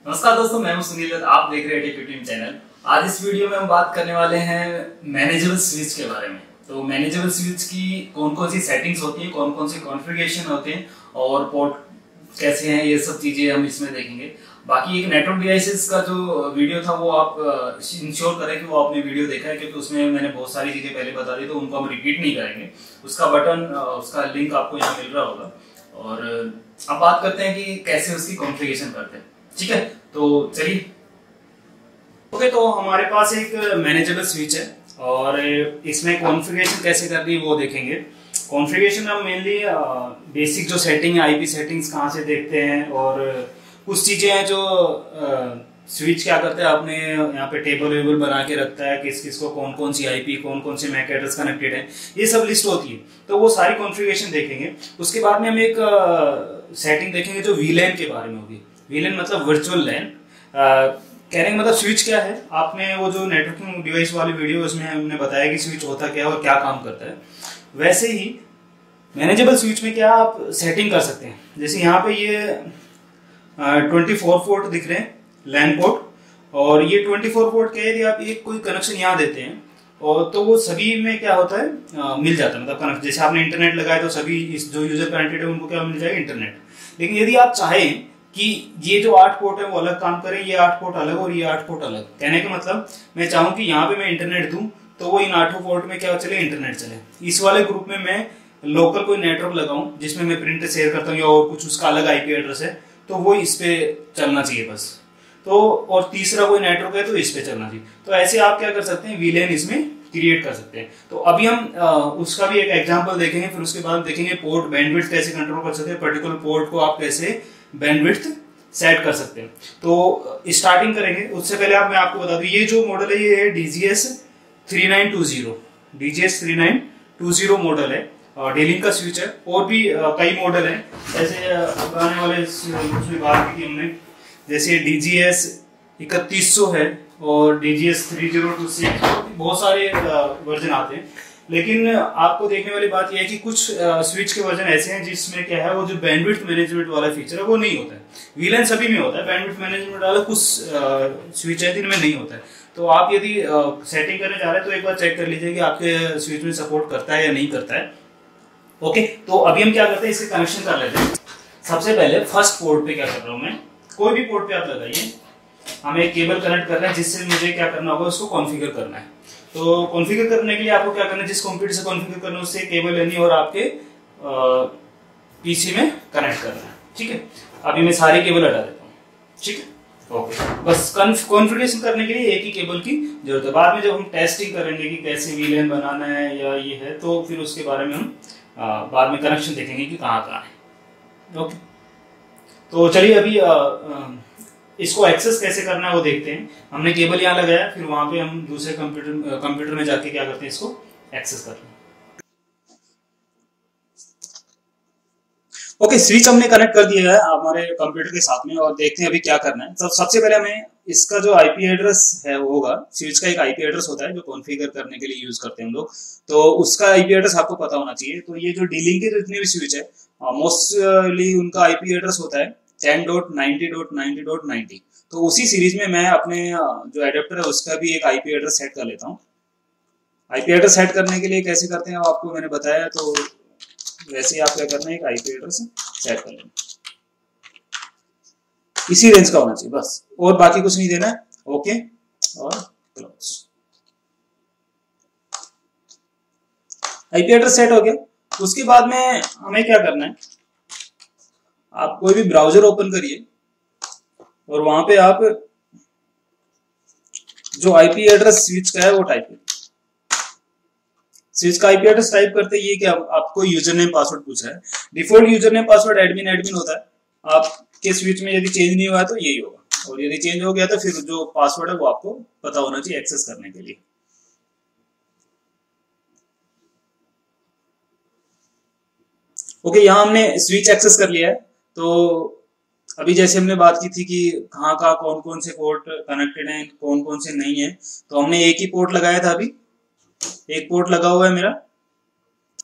नमस्कार दोस्तों, मैं हूं सुनील दत्त। आप देख रहे हैं टेक चैनल। आज इस वीडियो में हम बात करने वाले हैं मैनेजेबल स्विच के बारे में। तो मैनेजेबल स्विच की कौन कौन सी सेटिंग्स होती हैं, कौन कौन से कॉन्फ़िगरेशन होते हैं और पोर्ट कैसे हैं, ये सब चीज़ें हम इसमें देखेंगे। बाकी एक नेटवर्क डिवाइसेस का जो वीडियो था वो आप इंश्योर करें कि वो आपने वीडियो देखा है, क्योंकि उसमें मैंने बहुत सारी चीज़ें पहले बता दी, तो उनको हम रिपीट नहीं करेंगे। उसका बटन, उसका लिंक आपको यहाँ मिल रहा होगा। और अब बात करते हैं कि कैसे उसकी कॉन्फ़िगरेशन करते हैं। ठीक है, तो चलिए। ओके, तो हमारे पास एक मैनेजेबल स्विच है और इसमें कॉन्फ़िगरेशन कैसे करनी है वो देखेंगे। कॉन्फ़िगरेशन हम मेनली बेसिक जो सेटिंग है, आईपी सेटिंग्स कहाँ से देखते हैं, और कुछ चीज़ें हैं जो स्विच क्या करते हैं, आपने यहाँ पे टेबल वेबल बना के रखता है किस किस को कौन कौन सी आईपी, कौन कौन से मैक एड्रेस कनेक्टेड है, ये सब लिस्ट होती है। तो वो सारी कॉन्फ़िगरेशन देखेंगे। उसके बाद में हम एक सेटिंग देखेंगे जो वीलैन के बारे में होगी। वीलैन मतलब वर्चुअल लैन। कहने का मतलब स्विच क्या है, आपने वो जो नेटवर्किंग डिवाइस वाली वीडियो उसमें हमने बताया कि स्विच होता क्या है और क्या काम करता है। वैसे ही मैनेजेबल स्विच में क्या आप सेटिंग कर सकते हैं। जैसे यहाँ पे ये 24 पोर्ट दिख रहे हैं, लैन पोर्ट, और ये 24 पोर्ट के यदि आप एक कोई कनेक्शन यहाँ देते हैं और तो वो सभी में क्या होता है, मिल जाता है। मतलब कनेक्ट, जैसे आपने इंटरनेट लगाया तो सभी इस जो यूजर कनेक्टेड है उनको क्या मिल जाएगा, इंटरनेट। लेकिन यदि आप चाहें कि ये जो 8 पोर्ट है वो अलग काम करें, ये 8 पोर्ट अलग और ये 8 पोर्ट अलग, कहने का मतलब मैं चाहूँ कि यहाँ पे मैं इंटरनेट दूं तो वो इन 8 पोर्ट में क्या चले, इंटरनेट चले। इस वाले ग्रुप में मैं लोकल कोई नेटवर्क लगाऊं जिसमें मैं प्रिंटर शेयर करता हूँ या और कुछ उसका अलग आईपी एड्रेस है, तो वो इस पे चलना चाहिए बस। तो और तीसरा कोई नेटवर्क है तो इस पे चलना चाहिए। तो ऐसे आप क्या कर सकते हैं, वीलैन इसमें क्रिएट कर सकते हैं। तो अभी हम उसका भी एक एग्जांपल देखेंगे, फिर उसके बाद देखेंगे पोर्ट बैंडविड्थ कैसे कंट्रोल कर सकते हैं, पर्टिकुलर पोर्ट को आप कैसे बैंडविड्थ सेट कर सकते हैं। तो स्टार्टिंग करेंगे। उससे पहले मैं आपको बता दूं, ये जो मॉडल है ये है DGS 3920। DGS 3920 मॉडल है, डेलिंग का स्विच है। और भी कई मॉडल हैं, ऐसे पुराने वाले उसमें बात की थी हमने, जैसे DGS 3100 है और DGS 3026, बहुत सारे वर्जन आते हैं। लेकिन आपको देखने वाली बात यह है कि कुछ स्विच के वर्जन ऐसे हैं जिसमें क्या है, वो जो बैंडविड्थ मैनेजमेंट वाला फीचर है वो नहीं होता है। वीलैन सभी में होता है, बैंडविड्थ मैनेजमेंट वाला कुछ स्विच है जिनमें नहीं होता है। तो आप यदि सेटिंग करने जा रहे हैं तो एक बार चेक कर लीजिए कि आपके स्विच में सपोर्ट करता है या नहीं करता है। ओके, तो अभी हम क्या करते हैं, इसके कनेक्शन कर लेते हैं। सबसे पहले फर्स्ट पोर्ट पे क्या कर रहा हूं मैं, कोई भी पोर्ट पे आप लगाइए, हमें एक केबल कनेक्ट करना है जिससे मुझे क्या करना होगा, उसको कॉन्फ़िगर करना है। तो कॉन्फ़िगर करने के लिए आपको क्या करना है, जिस कंप्यूटर से कॉन्फ़िगर करना है उससे केबल लेनी और आपके पीसी में कनेक्ट करना है। ठीक है, अभी मैं सारी केबल हटा देता हूँ। ठीक है, ओके। बस कॉन्फ़िगरेशन करने के लिए एक ही केबल की जरूरत है। बाद में जब हम टेस्टिंग करेंगे कि कैसे वीलैन बनाना है या ये है, तो फिर उसके बारे में हम बाद में कनेक्शन देखेंगे कि कहाँ कहाँ है। ओके, तो चलिए अभी इसको एक्सेस कैसे करना है वो देखते हैं। हमने केबल यहाँ लगाया, फिर वहां पे हम दूसरे कंप्यूटर में जाके क्या करते हैं, इसको एक्सेस करते हैं। ओके, स्विच हमने कनेक्ट कर दिया है हमारे कंप्यूटर के साथ में, और देखते हैं अभी क्या करना है। तो सबसे पहले हमें इसका जो आईपी एड्रेस है होगा, स्विच का एक आईपी एड्रेस होता है जो कॉन्फ़िगर करने के लिए यूज करते हैं हम लोग, तो उसका आईपी एड्रेस आपको पता होना चाहिए। तो ये जो डीलिंग के जितने भी स्विच है मोस्टली उनका आईपी एड्रेस होता है 10.90.90.90। तो उसी सीरीज में मैं अपने जो एडेप्टर है उसका भी एक आईपी एड्रेस सेट कर लेता हूँ। आईपी एड्रेस सेट करने के लिए कैसे करते हैं आपको मैंने बताया, तो वैसे ही आप क्या करना है, एक आईपी एड्रेस सेट कर लेना, इसी रेंज का होना चाहिए बस, और बाकी कुछ नहीं देना है। ओके और क्लोज। आईपी एड्रेस सेट हो गया। उसके बाद में हमें क्या करना है, आप कोई भी ब्राउजर ओपन करिए और वहां पे आप जो आईपी एड्रेस स्विच का है वो टाइप करिए। स्विच का आईपी एड्रेस टाइप करते ही कि आपको यूजर नेम पासवर्ड पूछ रहा है। Default user name password admin होता है। आपके स्विच में यदि चेंज नहीं हुआ तो यही होगा, और यदि चेंज हो गया तो फिर जो पासवर्ड है वो आपको पता होना चाहिए एक्सेस करने के लिए। ओके, यहाँ हमने स्विच एक्सेस कर लिया है। तो अभी जैसे हमने बात की थी कि कहाँ कहाँ कौन कौन से पोर्ट कनेक्टेड हैं, कौन कौन से नहीं है, तो हमने एक ही पोर्ट लगाया था, अभी एक पोर्ट लगा हुआ है मेरा।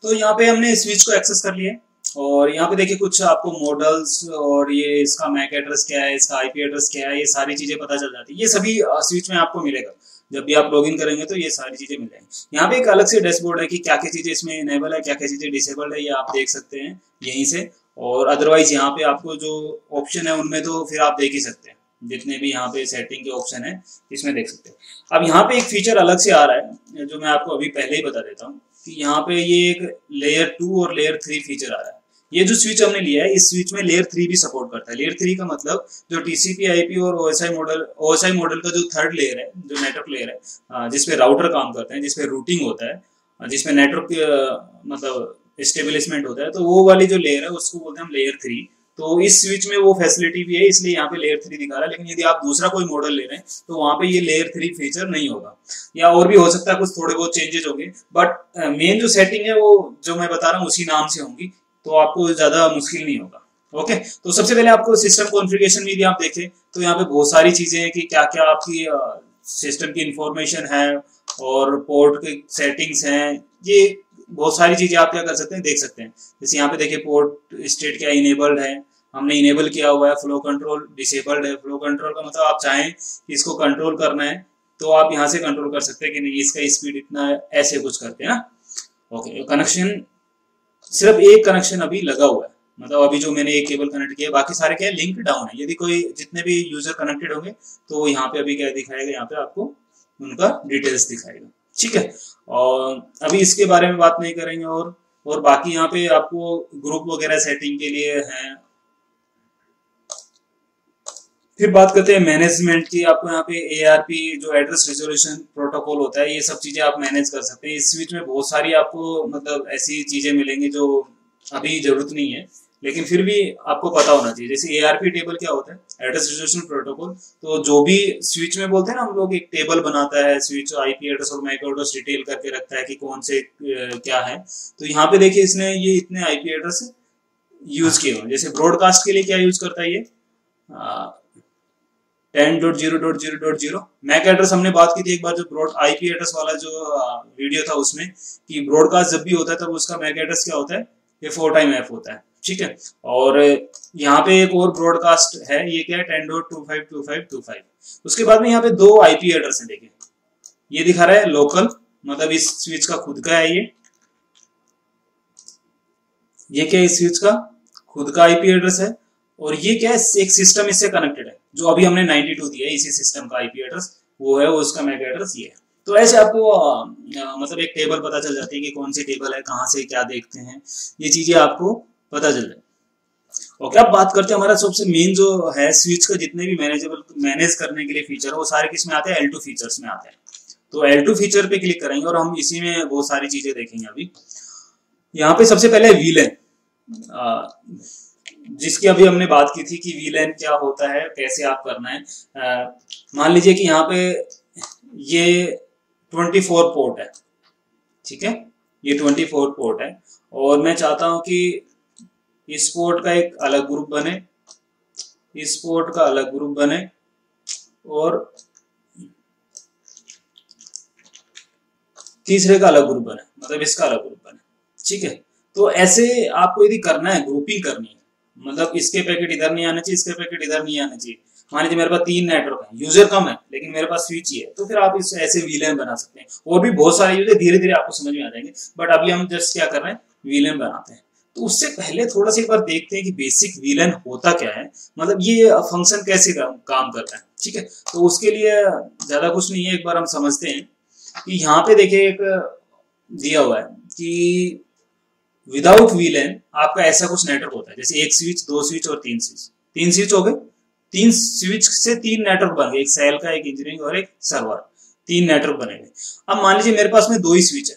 तो यहाँ पे हमने स्विच को एक्सेस कर लिया। और यहाँ पे देखिए कुछ आपको मॉडल्स और ये इसका मैक एड्रेस क्या है, इसका आईपी एड्रेस क्या है, ये सारी चीजें पता चल जाती है। ये सभी स्विच में आपको मिलेगा। जब भी आप लॉगिन करेंगे तो ये सारी चीजें मिल जाएंगी। यहाँ पे एक अलग से डैशबोर्ड है कि क्या क्या चीजें इसमें इनेबल है, क्या क्या चीजें डिसेबल्ड है, ये आप देख सकते हैं यहीं से। और अदरवाइज यहाँ पे आपको जो ऑप्शन है उनमें तो फिर आप देख ही सकते हैं, जितने भी यहाँ पे सेटिंग के ऑप्शन है इसमें देख सकते हैं। अब यहाँ पे एक फीचर अलग से आ रहा है जो मैं आपको अभी पहले ही बता देता हूँ कि यहाँ पे ये एक लेयर 2 और लेयर 3 फीचर आ रहा है। ये जो स्विच हमने लिया है इस स्विच में लेयर 3 भी सपोर्ट करता है। लेयर 3 का मतलब जो टीसीपी आईपी और ओएसआई मॉडल का जो थर्ड लेयर है, जो नेटवर्क लेयर है, जिसपे राउटर काम करते हैं, जिसपे रूटिंग होता है, जिसमें नेटवर्क मतलब स्टेबलिशमेंट होता है, तो वो वाली जो लेयर है उसको बोलते हैं हम लेयर 3। तो इस स्विच में वो फैसिलिटी भी है, इसलिए यहाँ पे लेयर 3 दिखा रहा है। लेकिन यदि आप दूसरा कोई मॉडल ले रहे हैं तो वहां पे ये लेयर 3 फीचर नहीं होगा, या और भी हो सकता है कुछ थोड़े बहुत चेंजेस होंगे, बट मेन जो सेटिंग है वो जो मैं बता रहा हूँ उसी नाम से होंगी, तो आपको ज्यादा मुश्किल नहीं होगा। ओके, तो सबसे पहले आपको सिस्टम कॉन्फ़िगरेशन में भी आप देखें तो यहाँ पे बहुत सारी चीजें हैं कि क्या क्या आपकी सिस्टम की इंफॉर्मेशन है और पोर्ट की सेटिंग्स हैं। ये बहुत सारी चीजें आप क्या कर सकते हैं, देख सकते हैं। जैसे यहाँ पे देखिए पोर्ट स्टेट क्या इनेबल्ड है, हमने इनेबल किया हुआ है। फ्लो कंट्रोल डिसेबल्ड है। फ्लो कंट्रोल का मतलब आप चाहें कि इसको कंट्रोल करना है तो आप यहाँ से कंट्रोल कर सकते हैं कि नहीं इसका स्पीड इतना है, ऐसे कुछ करते हैं ना। ओके, कनेक्शन सिर्फ एक कनेक्शन अभी लगा हुआ है, मतलब अभी जो मैंने एक केबल कनेक्ट किया, बाकी सारे क्या है लिंक डाउन है। यदि कोई जितने भी यूजर कनेक्टेड होंगे तो यहाँ पे अभी क्या दिखाएगा, यहाँ पे आपको उनका डिटेल्स दिखाएगा। ठीक है, और अभी इसके बारे में बात नहीं करेंगे। और बाकी यहाँ पे आपको ग्रुप वगैरह सेटिंग के लिए है। फिर बात करते हैं मैनेजमेंट की। आपको यहाँ पे ARP जो एड्रेस रिजोल्यूशन प्रोटोकॉल होता है, ये सब चीजें आप मैनेज कर सकते हैं। इस स्विच में बहुत सारी आपको मतलब ऐसी चीजें मिलेंगी जो अभी जरूरत नहीं है, लेकिन फिर भी आपको पता होना चाहिए। जैसे ARP टेबल क्या होता है, एड्रेस रिजोल्यूशन प्रोटोकॉल। तो जो भी स्विच में बोलते हैं ना हम लोग, एक टेबल बनाता है स्विच, IP एड्रेस और मैक एड्रेस डिटेल करके रखता है कि कौन से क्या है। तो यहाँ पे देखिए इसने ये इतने IP एड्रेस यूज किए हुए। जैसे ब्रॉडकास्ट के लिए क्या यूज करता है ये 10.0.0.0। मैक एड्रेस हमने बात की थी एक बार, जो ब्रॉड IP एड्रेस वाला जो वीडियो था उसमें, कि ब्रॉडकास्ट जब भी होता है तब उसका मैक एड्रेस क्या होता है, ये 4x होता है। ठीक है, और यहाँ पे एक और ब्रॉडकास्ट है, ये क्या है 10.252525। उसके बाद में यहाँ पे दो IP एड्रेस है। देखिए ये दिखा रहा है लोकल, मतलब इस स्विच का खुद का है ये क्या है, इस स्विच का खुद का IP एड्रेस है। और ये क्या है, एक सिस्टम इससे कनेक्टेड है, जो अभी हमने 92 दिया है, इसी सिस्टम का IP एड्रेस वो है, वो उसका मैक एड्रेस ये है। तो ऐसे आपको मतलब एक टेबल पता चल जाती है कि कौन सी टेबल है, कहाँ से क्या देखते हैं, ये चीजें आपको पता चल जाए। ओके, अब बात करते हैं हमारा सबसे मेन जो है स्विच का, जितने भी मैनेज करने के लिए फीचर है वो सारे किस में आते हैं, L2 फीचर्स में आते हैं। तो L2 फीचर पे क्लिक करेंगे और हम इसी में बहुत सारी चीजें देखेंगे। अभी यहाँ पे सबसे पहले VLAN, जिसकी अभी हमने बात की थी कि VLAN क्या होता है, कैसे आप करना है। मान लीजिए कि यहाँ पे ये 24 पोर्ट है। ठीक है, ये 24 पोर्ट है और मैं चाहता हूं कि इस पोर्ट का एक अलग ग्रुप बने, इस पोर्ट का अलग ग्रुप बने और तीसरे का अलग ग्रुप बने, मतलब इसका अलग ग्रुप बने। ठीक है, तो ऐसे आपको यदि करना है, ग्रुपिंग करनी है, मतलब इसके पैकेट इधर नहीं आने चाहिए, इसके पैकेट इधर नहीं आने चाहिए। मान लीजिए मेरे पास 3 नेटवर्क है, यूजर कम है लेकिन मेरे पास स्विच ही है, तो फिर आप इस ऐसे VLAN बना सकते हैं। और भी बहुत सारे यूजर धीरे धीरे आपको समझ में आ जाएंगे, बट अभी हम जस्ट क्या कर रहे हैं, VLAN बनाते हैं। तो उससे पहले थोड़ा सा एक बार देखते हैं कि बेसिक VLAN होता क्या है, मतलब ये फंक्शन कैसे काम करता है। ठीक है, तो उसके लिए ज्यादा कुछ नहीं है, एक बार हम समझते हैं कि यहाँ पे देखिए एक दिया हुआ है कि विदाउट VLAN आपका ऐसा कुछ नेटवर्क होता है, जैसे एक स्विच, 2 स्विच और 3 स्विच। 3 स्विच हो गए, 3 स्विच से 3 नेटवर्क बन गए, एक सेल का, एक इंजीनियरिंग और एक सर्वर, 3 नेटवर्क बनेंगे। अब मान लीजिए मेरे पास में 2 ही स्विच है,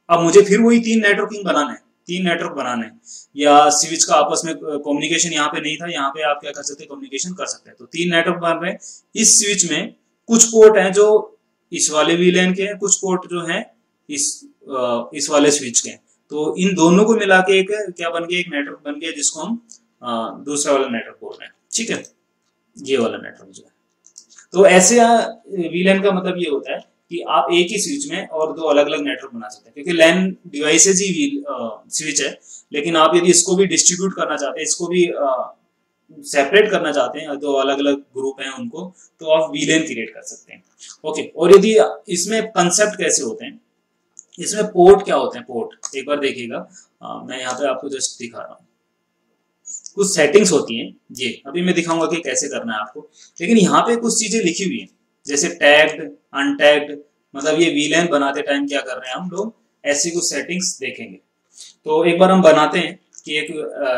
अब मुझे फिर वही 3 नेटवर्किंग बनाना है, 3 नेटवर्क बनाना है, या स्विच का आपस में कम्युनिकेशन यहाँ पे नहीं था, यहाँ पे आप क्या कर सकते हैं, कम्युनिकेशन कर सकते हैं। तो 3 नेटवर्क बन रहे हैं। इस स्विच में कुछ पोर्ट हैं जो इस वाले VLAN के हैं, कुछ पोर्ट जो है इस वाले स्विच के हैं। तो इन दोनों को मिला के एक क्या बन गया, एक नेटवर्क बन गया, जिसको हम दूसरा वाला नेटवर्क बोल रहे हैं। ठीक है, ये वाला नेटवर्क जो है। तो ऐसे VLAN का मतलब ये होता है कि आप एक ही स्विच में और दो अलग अलग नेटवर्क बना सकते हैं, क्योंकि लैन डिवाइसेज ही स्विच है। लेकिन आप यदि इसको भी डिस्ट्रीब्यूट करना चाहते हैं, इसको भी सेपरेट करना चाहते हैं, दो अलग अलग ग्रुप हैं उनको, तो आप वीलैन क्रिएट कर सकते हैं। ओके, और यदि इसमें कंसेप्ट कैसे होते हैं, इसमें पोर्ट क्या होते हैं, पोर्ट एक बार देखिएगा, मैं यहाँ पे आपको जस्ट दिखा रहा हूँ। कुछ सेटिंग्स होती हैं, ये अभी मैं दिखाऊंगा कि कैसे करना है आपको, लेकिन यहाँ पे कुछ चीजें लिखी हुई हैं जैसे टैग्ड, अनटैग्ड, मतलब ये वीलैन बनाते टाइम क्या कर रहे हैं हम लोग, ऐसी कुछ सेटिंग्स देखेंगे। तो एक बार हम बनाते हैं कि एक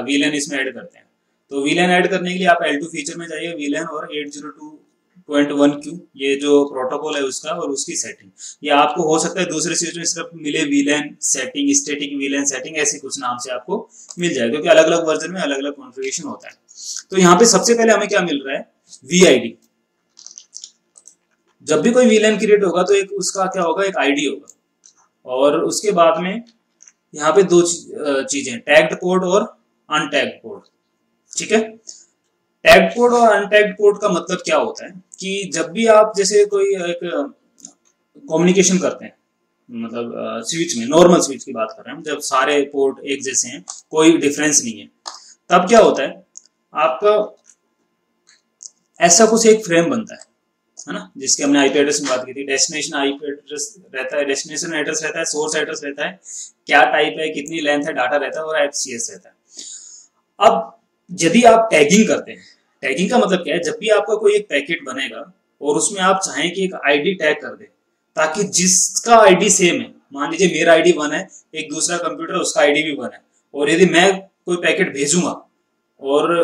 वीलैन इसमें ऐड करते हैं। तो वीलैन ऐड करने के लिए आप L2 फीचर में जाइए, वीलैन और 802.1q ये जो प्रोटोकॉल है उसका और उसकी सेटिंग, ये आपको हो सकता है दूसरे स्विच में सिर्फ मिले वीलैन सेटिंग, स्टैटिक वीलैन सेटिंग, ऐसे कुछ नाम से आपको मिल जाएगा, क्योंकि अलग अलग वर्जन में अलग अलग कॉन्फ़िगरेशन होता है। तो यहाँ पे सबसे पहले हमें क्या मिल रहा है, VID। जब भी कोई वीलैन क्रिएट होगा तो एक उसका क्या होगा, एक ID होगा, और उसके बाद में यहाँ पे दो चीजें, टैग्ड पोर्ट और अनटैग्ड पोर्ट। ठीक है, टैग्ड पोर्ट और अनटैग्ड पोर्ट का मतलब क्या होता है कि जब भी आप जैसे कोई एक कम्युनिकेशन करते हैं, मतलब स्विच में, नॉर्मल स्विच की बात कर रहे हैं हम, जब सारे पोर्ट एक जैसे हैं, कोई डिफरेंस नहीं है, तब क्या होता है, आपका ऐसा कुछ एक फ्रेम बनता है ना, जिसके हमने आईपी एड्रेस में बात की थी। डेस्टिनेशन आईपी एड्रेस रहता है, डेस्टिनेशन एड्रेस रहता है, सोर्स एड्रेस रहता है, क्या टाइप है, कितनी लेंथ है, डाटा रहता है, और FCS रहता है। अब यदि आप टैगिंग करते हैं, टैगिंग का मतलब क्या है, जब भी आपका कोई एक पैकेट बनेगा और उसमें आप चाहें कि एक ID टैग कर दे, ताकि जिसका ID सेम है, मान लीजिए मेरा ID 1 है, एक दूसरा कंप्यूटर उसका ID भी 1 है, और यदि मैं कोई पैकेट भेजूंगा और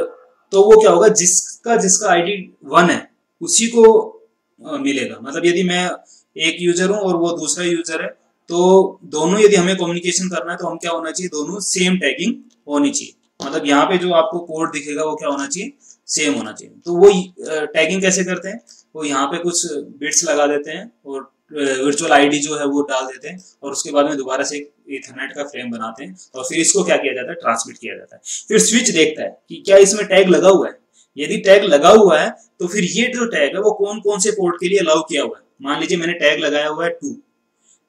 तो वो क्या होगा, जिसका ID 1 है उसी को मिलेगा। मतलब यदि मैं एक यूजर हूं और वो दूसरा यूजर है, तो दोनों यदि हमें कम्युनिकेशन करना है तो हम क्या होना चाहिए, दोनों सेम टैगिंग होनी चाहिए। मतलब यहाँ पे जो आपको कोड दिखेगा वो क्या होना चाहिए, सेम होना चाहिए। तो वो टैगिंग कैसे करते हैं, वो यहाँ पे कुछ बिट्स लगा देते हैं और वर्चुअल आईडी जो है वो डाल देते हैं, और उसके बाद में दोबारा से एक इथरनेट का फ्रेम बनाते हैं, और फिर इसको क्या किया जाता है, ट्रांसमिट किया जाता है। फिर स्विच देखता है कि क्या इसमें टैग लगा हुआ है, यदि टैग लगा हुआ है तो फिर ये जो टैग है वो कौन कौन से पोर्ट के लिए अलाउ किया हुआ है। मान लीजिए मैंने टैग लगाया हुआ है 2,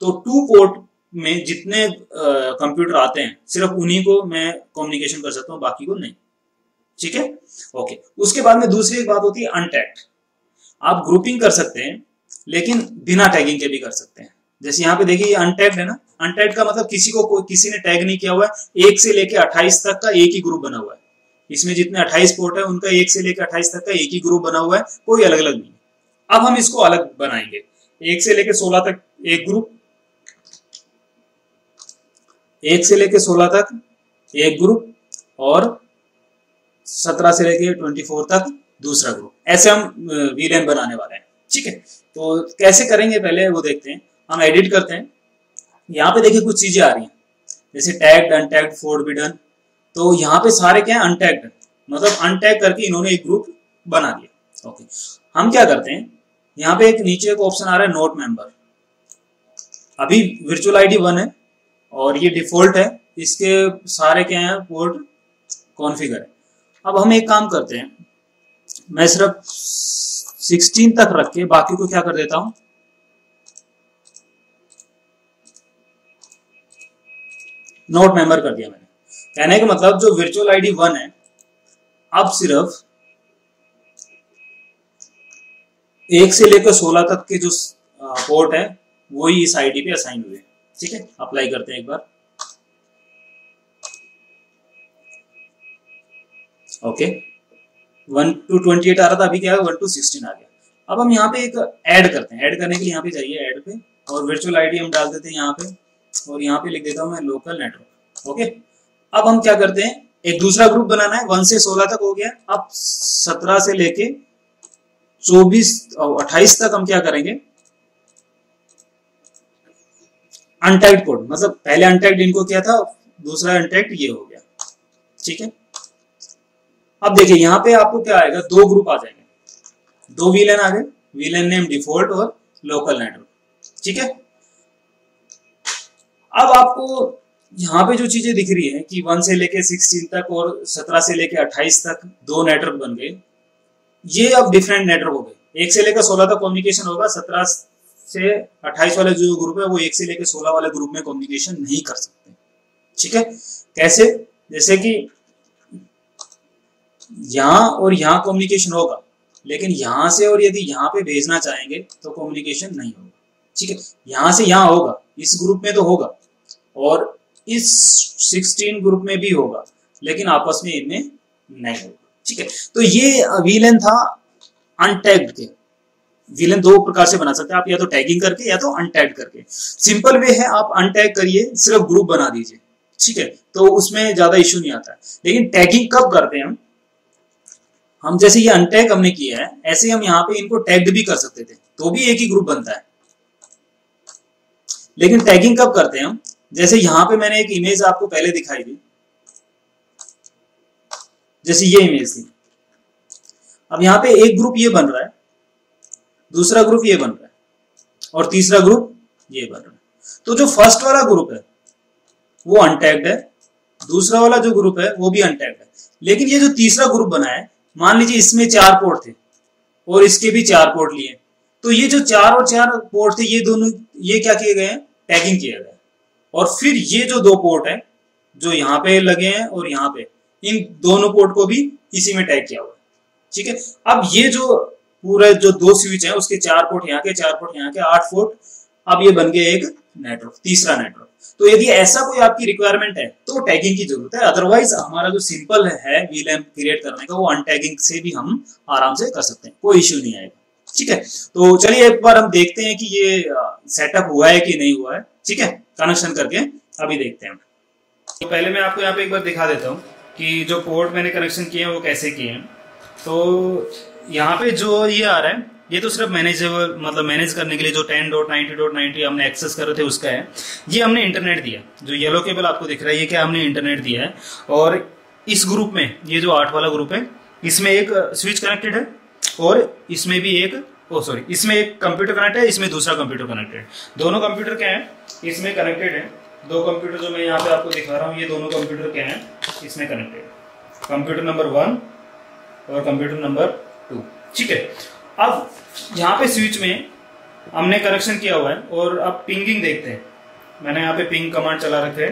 तो 2 पोर्ट में जितने कंप्यूटर आते हैं सिर्फ उन्हीं को मैं कम्युनिकेशन कर सकता हूँ, बाकी को नहीं। ठीक है, ओके। उसके बाद में दूसरी एक बात होती है अनटैग्ड। आप ग्रुपिंग कर सकते हैं लेकिन बिना टैगिंग के भी कर सकते हैं। जैसे यहाँ पे देखिए अनटैग्ड है ना, अनटैग्ड का मतलब किसी ने टैग नहीं किया हुआ है, 1 से लेके 28 तक का एक ही ग्रुप बना हुआ है। इसमें जितने 28 पोर्ट है उनका 1 से लेकर 28 तक का एक ही ग्रुप बना हुआ है, कोई अलग अलग नहीं। अब हम इसको अलग बनाएंगे, 1 से लेकर 16 तक एक ग्रुप, 1 से लेकर 16 तक एक ग्रुप, और 17 से लेकर 24 तक दूसरा ग्रुप। ऐसे हम वीलैन बनाने वाले हैं। ठीक है, तो कैसे करेंगे पहले वो देखते हैं। हम एडिट करते हैं, यहाँ पे देखिए कुछ चीजें आ रही हैं जैसे टैग्ड, अनटैग्ड, फोरबिडन। तो यहाँ पे सारे क्या है, अनटैग्ड, मतलब अनटैग करके इन्होंने एक ग्रुप बना दिया। ओके, हम क्या करते हैं, यहाँ पे एक नीचे एक ऑप्शन आ रहा है नोट मेंबर। अभी वर्चुअल आईडी 1 है और ये डिफॉल्ट है, इसके सारे क्या है, पोर्ट कॉन्फ़िगर है। अब हम एक काम करते हैं, मैं सिर्फ 16 तक रख के बाकी को क्या कर देता हूं, नोट मेंबर कर दिया मैंने। कहने का मतलब जो वर्चुअल आईडी 1 है, अब सिर्फ 1 से लेकर 16 तक के जो पोर्ट है वही इस आईडी पे असाइन हुए। ठीक है, अप्लाई करते हैं एक बार। ओके, 1 to 28 आ रहा था, अभी क्या है 1 to 16 आ गया। अब हम यहाँ पे एक ऐड करते हैं, ऐड करने के लिए यहाँ पे जाइए ऐड पे, और वर्चुअल आईडी हम डाल देते हैं यहाँ पे, और यहाँ पे लिख देता हूँ मैं लोकल नेटवर्क। ओके, अब हम क्या करते हैं, एक दूसरा ग्रुप बनाना है, 1 से 16 तक हो गया। अब 17 से लेके 24 और 28 तक हम क्या करेंगे, अनटैग्ड पोर्ट, मतलब पहले अनटैग्ड इनको किया था, दूसरा अनटैग्ड ये हो गया। ठीक है, अब देखिए यहाँ पे आपको क्या आएगा, 2 ग्रुप आ जाएंगे, 2 वीलैन आ गए, वीलैन नेम डिफॉल्ट और लोकल नेटवर्क। ठीक है, अब आपको यहाँ पे जो चीजें दिख रही है कि 1 से लेके 16 तक और 17 से लेके 28 तक 2 नेटवर्क बन गए, ये अब डिफरेंट नेटवर्क हो गए। 1 से लेकर 16 तक कम्युनिकेशन होगा, 17 से 28 वाला जो ग्रुप है वो 1 से लेकर 16 वाले ग्रुप में कम्युनिकेशन नहीं कर सकते। ठीक है, कैसे? जैसे कि यहाँ और यहाँ कम्युनिकेशन होगा, लेकिन यहाँ से और यदि यहाँ पे भेजना चाहेंगे तो कम्युनिकेशन नहीं होगा। ठीक है, यहाँ से यहाँ होगा, इस ग्रुप में तो होगा और इस 16 ग्रुप में भी होगा, लेकिन आपस में इनमें नहीं होगा। ठीक है, तो ये वीलन था अनटैग्ड के। वीलन दो प्रकार से बना सकते हैं आप, या तो टैगिंग करके या तो अनटैग करके। सिंपल वे है, आप अनटैग करिए, सिर्फ ग्रुप बना दीजिए। ठीक है, तो उसमें ज्यादा इश्यू नहीं आता है। लेकिन टैगिंग कब करते हैं हम जैसे ये अनटैग हमने किया है, ऐसे हम यहाँ पे इनको टैग्ड भी कर सकते थे, तो भी एक ही ग्रुप बनता है। लेकिन टैगिंग कब करते हैं हम, जैसे यहाँ पे मैंने एक इमेज आपको पहले दिखाई थी, जैसे ये इमेज थी। अब यहाँ पे एक ग्रुप ये बन रहा है, दूसरा ग्रुप ये बन रहा है और तीसरा ग्रुप ये बन रहा है। तो जो फर्स्ट वाला ग्रुप है वो अनटैग्ड है, दूसरा वाला जो ग्रुप है वो भी अनटैग्ड है। लेकिन ये जो तीसरा ग्रुप बना है, मान लीजिए इसमें 4 पोर्ट थे और इसके भी 4 पोर्ट लिए, तो ये जो 4 और 4 पोर्ट थे ये दोनों ये क्या किए गए हैं, टैगिंग किया गया। और फिर ये जो 2 पोर्ट है जो यहाँ पे लगे हैं और यहाँ पे, इन दोनों पोर्ट को भी इसी में टैग किया हुआ है। ठीक है, अब ये जो पूरा जो 2 स्विच है उसके 4 पोर्ट यहाँ के, 4 पोर्ट यहाँ के, 8 पोर्ट, अब ये बन गया एक नेटवर्क, तीसरा नेटवर्क। तो यदि ऐसा कोई आपकी रिक्वायरमेंट है तो टैगिंग की जरूरत है, अदरवाइज हमारा जो सिंपल है वीलैन क्रिएट करने का वो अनटैगिंग से भी हम आराम से कर सकते हैं, कोई इश्यू नहीं आएगा। ठीक है, तो चलिए एक बार हम देखते हैं कि ये सेटअप हुआ है कि नहीं हुआ है। ठीक है, कनेक्शन करके अभी देखते हैं। तो पहले मैं आपको यहाँ पे एक बार दिखा देता हूँ कि जो पोर्ट मैंने कनेक्शन किए हैं वो कैसे किए हैं। तो यहाँ पे जो ये आ रहा है ये तो सिर्फ मैनेजेबल, मतलब मैनेज करने के लिए जो 10.90.90 हमने एक्सेस कर रहे थे उसका है। ये हमने इंटरनेट दिया, जो येलो केबल आपको दिख रहा है ये क्या हमने इंटरनेट दिया है। और इस ग्रुप में ये जो 8 वाला ग्रुप है इसमें एक स्विच कनेक्टेड है और इसमें भी एक इसमें एक कंप्यूटर कनेक्ट है, इसमें दूसरा कंप्यूटर कनेक्टेड। दोनों कंप्यूटर क्या है इसमें कनेक्टेड है। 2 कंप्यूटर जो मैं यहाँ पे आपको दिखा रहा हूँ ये दोनों कंप्यूटर क्या है इसमें कनेक्टेड, कंप्यूटर नंबर 1 और कंप्यूटर नंबर 2। ठीक है, अब यहाँ पे स्विच में हमने कनेक्शन किया हुआ है और अब पिंगिंग देखते हैं। मैंने यहाँ पे पिंग कमांड चला रखे है।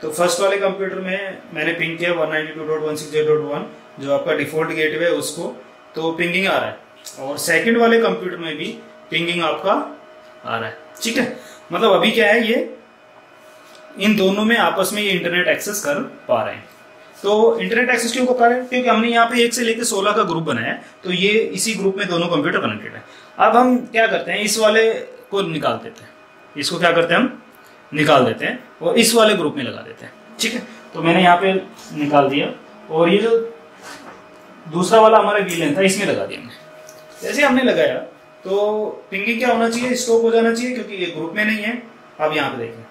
तो फर्स्ट वाले कंप्यूटर में मैंने पिंग किया 192.168.1 जो आपका डिफॉल्ट गेटवे है उसको, तो पिंगिंग आ रहा है। और सेकंड वाले कंप्यूटर में भी पिंगिंग आपका आ रहा है। ठीक है, मतलब अभी क्या है ये इन दोनों में आपस में ये इंटरनेट एक्सेस कर पा रहे हैं। तो इंटरनेट एक्सेस क्यों कर पा रहे हैं, क्योंकि हमने यहाँ पे 1 से लेकर 16 का ग्रुप बनाया है, तो ये इसी ग्रुप में दोनों कंप्यूटर कनेक्टेड है। अब हम क्या करते हैं, इस वाले को निकाल देते हैं, इसको क्या करते हैं हम निकाल देते हैं और इस वाले ग्रुप में लगा देते हैं। ठीक है, तो मैंने यहाँ पे निकाल दिया और ये जो दूसरा वाला हमारा वीलन था इसमें लगा दिया हमने। जैसे हमने लगाया तो पिंगिंग क्या होना चाहिए, स्टॉप हो जाना चाहिए, क्योंकि ये ग्रुप में नहीं है। अब यहाँ पे देखिए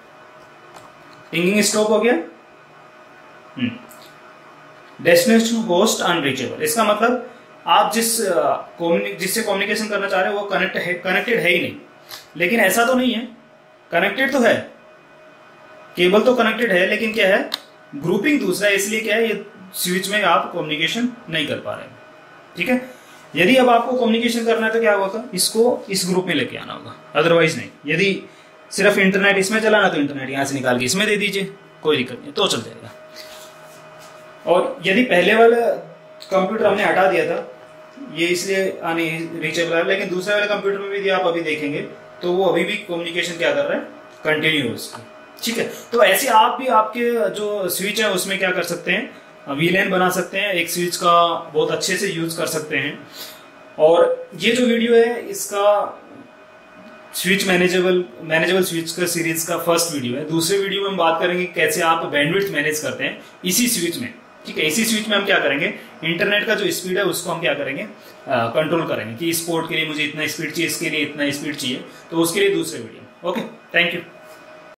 पिंगिंग स्टॉप हो गया। डेस्टिनेशन होस्ट अनरीचेबल, इसका मतलब आप जिससे कम्युनिकेशन करना चाह रहे हो वो कनेक्टेड है ही नहीं। लेकिन ऐसा तो नहीं है, कनेक्टेड तो है, केबल तो कनेक्टेड है, लेकिन क्या है ग्रुपिंग दूसरा है, इसलिए क्या है ये स्विच में आप कम्युनिकेशन नहीं कर पा रहे हैं। ठीक है, यदि अब आपको कम्युनिकेशन करना है तो क्या होगा, इसको इस ग्रुप में लेके आना होगा, अदरवाइज नहीं। यदि सिर्फ इंटरनेट इसमें चलाना तो इंटरनेट यहाँ से निकाल के इसमें दे दीजिए, कोई दिक्कत नहीं, तो चल जाएगा। और यदि पहले वाला कंप्यूटर हमने हटा दिया था ये इसलिए रीचेबल है, लेकिन दूसरे वाले कंप्यूटर में भी आप अभी देखेंगे तो वो अभी भी कम्युनिकेशन क्या कर रहा है, कंटिन्यू उसकी। ठीक है, तो ऐसे आप भी आपके जो स्विच है उसमें क्या कर सकते हैं, वीलैन बना सकते हैं, एक स्विच का बहुत अच्छे से यूज कर सकते हैं। और ये जो वीडियो है इसका स्विच मैनेजेबल स्विच का सीरीज का फर्स्ट वीडियो है। दूसरे वीडियो में हम बात करेंगे कैसे आप बैंडविड्थ मैनेज करते हैं इसी स्विच में। ठीक है, इसी स्विच में हम क्या करेंगे, इंटरनेट का जो स्पीड है उसको हम क्या करेंगे, कंट्रोल करेंगे कि इस पोर्ट के लिए मुझे इतना स्पीड चाहिए, इसके लिए इतना स्पीड चाहिए, तो उसके लिए दूसरे वीडियो। Okay, thank you.